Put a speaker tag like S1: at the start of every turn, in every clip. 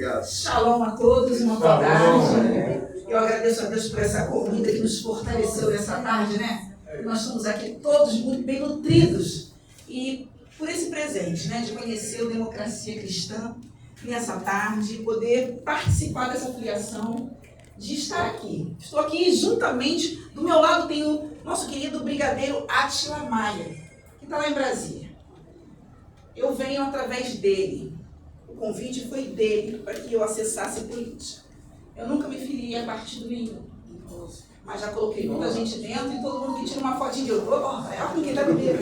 S1: Obrigado.
S2: Shalom a todos, uma boa tarde. Eu agradeço a Deus por essa comida que nos fortaleceu nessa tarde, né? Nós estamos aqui todos muito bem nutridos e por esse presente, né, de conhecer o Democracia Cristã nessa tarde, poder participar dessa filiação, de estar aqui. Estou aqui juntamente, do meu lado tem o nosso querido brigadeiro Átila Maia, que está lá em Brasília. Eu venho através dele. O convite foi dele para que eu acessasse política. Eu nunca me filiei a partido nenhum, mas já coloquei muita gente dentro e todo mundo que tira uma fotinha de eu. Olha quem está comigo.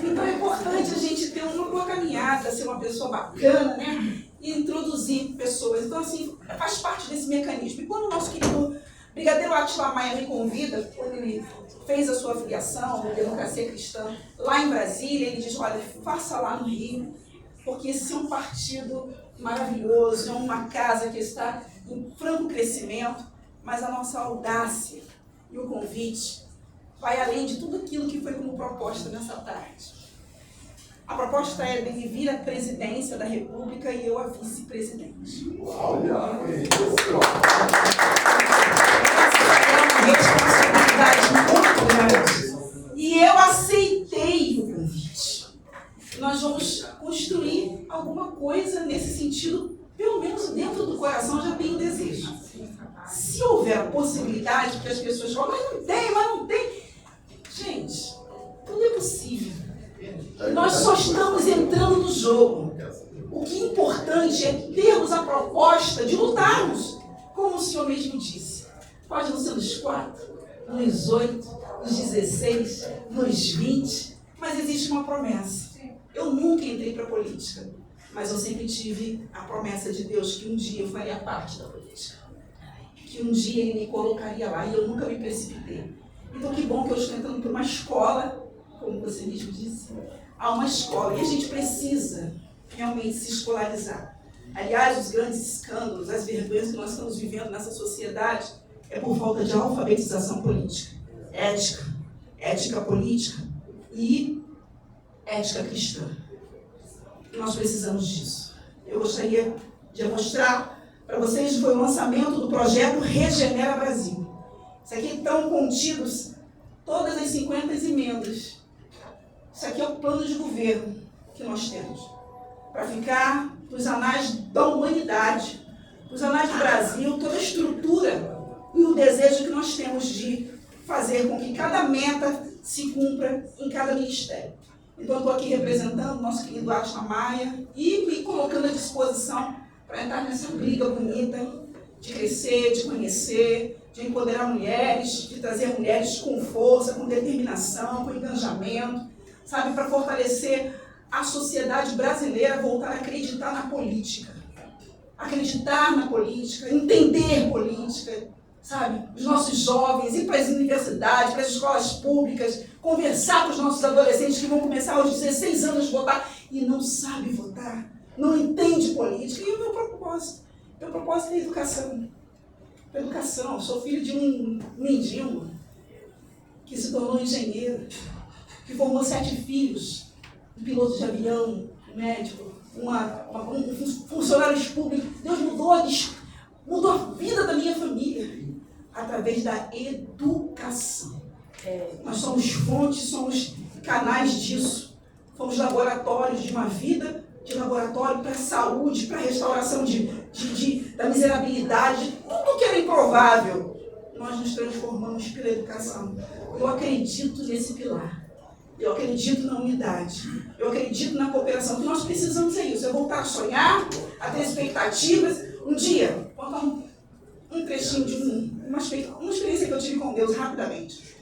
S2: Então é importante a gente ter uma boa caminhada, ser uma pessoa bacana, né? E introduzir pessoas. Então, assim, faz parte desse mecanismo. E quando o nosso querido brigadeiro Átila Maia me convida, quando ele fez a sua filiação na Democracia Cristã lá em Brasília, ele diz, olha, faça lá no Rio, porque esse é um partido maravilhoso, é uma casa que está em franco crescimento, mas a nossa audácia e o convite vai além de tudo aquilo que foi como proposta nessa tarde. A proposta é dele vir à presidência da República e eu a vice-presidente. Responsabilidade muito grande. E eu aceitei o convite. Nós vamos construir alguma coisa nesse sentido, pelo menos dentro do coração já tem um desejo. Se houver a possibilidade que as pessoas falam, mas não tem. Gente, tudo é possível. Nós só estamos entrando no jogo. O que é importante é termos a proposta de lutarmos, como o senhor mesmo disse. Pode não ser nos 4, nos 8, nos 16, nos 20, mas existe uma promessa. Eu nunca entrei para a política, mas eu sempre tive a promessa de Deus que um dia eu faria parte da política. Que um dia Ele me colocaria lá e eu nunca me precipitei. Então que bom que eu estou entrando para uma escola, como você mesmo disse. Há uma escola e a gente precisa realmente se escolarizar. Aliás, os grandes escândalos, as vergonhas que nós estamos vivendo nessa sociedade é por falta de alfabetização política, ética política e ética cristã. Nós precisamos disso. Eu gostaria de mostrar para vocês foi o lançamento do projeto Regenera Brasil. Isso aqui estão contidos todas as 50 emendas. Isso aqui é o plano de governo que nós temos para ficar nos anais da humanidade, nos anais do Brasil, toda a estrutura e o desejo que nós temos de fazer com que cada meta se cumpra em cada ministério. Então, eu estou aqui representando o nosso querido Átila Maia e me colocando à disposição para entrar nessa briga bonita de crescer, de conhecer, de empoderar mulheres, de trazer mulheres com força, com determinação, com engajamento, sabe, para fortalecer a sociedade brasileira, voltar a acreditar na política. Acreditar na política, entender política, sabe? Os nossos jovens, ir para as universidades, para as escolas públicas, conversar com os nossos adolescentes que vão começar aos 16 anos a votar e não sabem votar, não entende política. E o meu propósito é a educação. A educação. Eu sou filho de um mendigo que se tornou engenheiro, que formou 7 filhos, um piloto de avião, um médico, um funcionário público. Deus mudou a vida da minha família através da educação. Nós somos fontes, somos canais disso. Fomos laboratórios de uma vida, de laboratório para a saúde, para a restauração da miserabilidade, de tudo que era improvável. Nós nos transformamos pela educação. Eu acredito nesse pilar. Eu acredito na unidade. Eu acredito na cooperação. O que nós precisamos é isso. É voltar a sonhar, a ter expectativas. Um dia, vou contar um trechinho de uma experiência que eu tive com Deus rapidamente.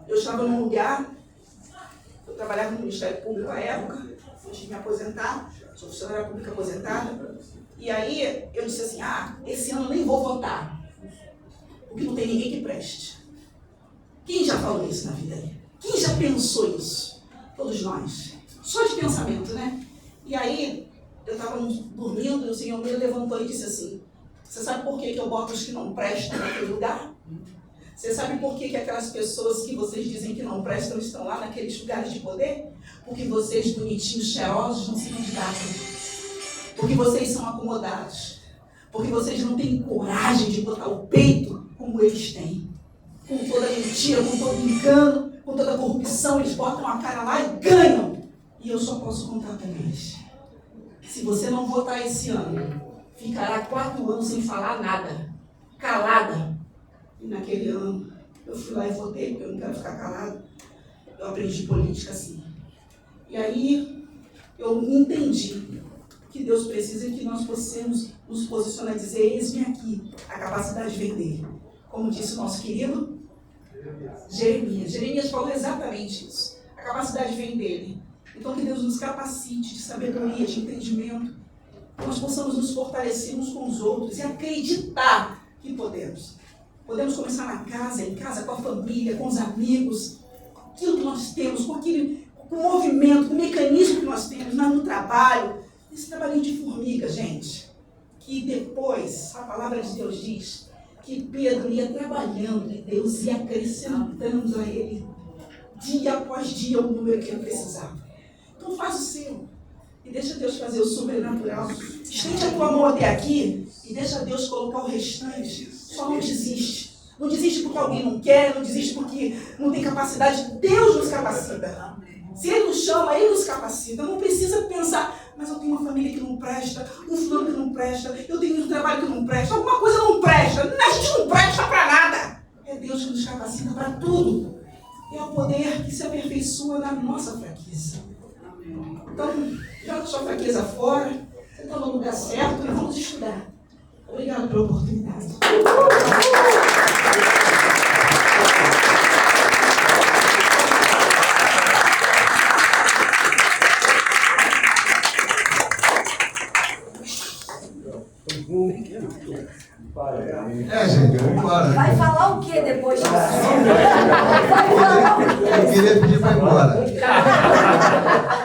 S2: Eu estava num lugar, eu trabalhava no Ministério Público à época, antes de me aposentar, sou funcionária pública aposentada, e aí eu disse assim, esse ano eu nem vou votar, porque não tem ninguém que preste. Quem já falou isso na vida aí? Quem já pensou isso? Todos nós. Só de pensamento, né? E aí, eu estava dormindo e o Senhor me levantou e disse assim, você sabe por que eu boto os que não prestam naquele lugar? Você sabe por que aquelas pessoas que vocês dizem que não prestam estão lá naqueles lugares de poder? Porque vocês, bonitinhos, cheirosos, não se candidatam. Porque vocês são acomodados. Porque vocês não têm coragem de botar o peito como eles têm. Com toda mentira, com todo engano, com toda corrupção, eles botam a cara lá e ganham. E eu só posso contar com eles. Se você não votar esse ano, ficará 4 anos sem falar nada. Calada. E naquele ano, eu fui lá e votei, porque eu não quero ficar calada. Eu aprendi política assim. E aí, eu entendi que Deus precisa que nós possamos nos posicionar e dizer, eis-me aqui, a capacidade vem dele. Como disse o nosso querido Jeremias. Jeremias falou exatamente isso. A capacidade vem dele. Então que Deus nos capacite de sabedoria, de entendimento, que nós possamos nos fortalecer uns com os outros e acreditar que podemos. Podemos começar na casa, em casa, com a família, com os amigos, com aquilo que nós temos, com o movimento, com o mecanismo que nós temos no trabalho. Esse trabalhinho de formiga, gente, que depois a palavra de Deus diz que Pedro ia trabalhando e Deus ia acrescentando a ele dia após dia o número que ele precisava. Então faz o seu e deixa Deus fazer o sobrenatural. Estende a tua mão até aqui e deixa Deus colocar o restante. Só não desiste. Não desiste porque alguém não quer, não desiste porque não tem capacidade. Deus nos capacita. Se Ele nos chama, Ele nos capacita. Não precisa pensar, mas eu tenho uma família que não presta, um fulano que não presta, eu tenho um trabalho que não presta, alguma coisa não presta. A gente não presta para nada. É Deus que nos capacita para tudo. É o poder que se aperfeiçoa na nossa fraqueza. Então, joga sua fraqueza fora, você está no lugar certo e vamos estudar. Obrigada pela oportunidade.
S1: Gente, vamos embora.
S3: Vai falar o que depois disso? Vai falar o quê?
S1: Eu queria pedir para ir embora.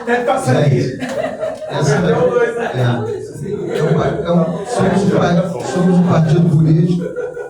S4: Deve passar aqui.
S1: Somos um partido político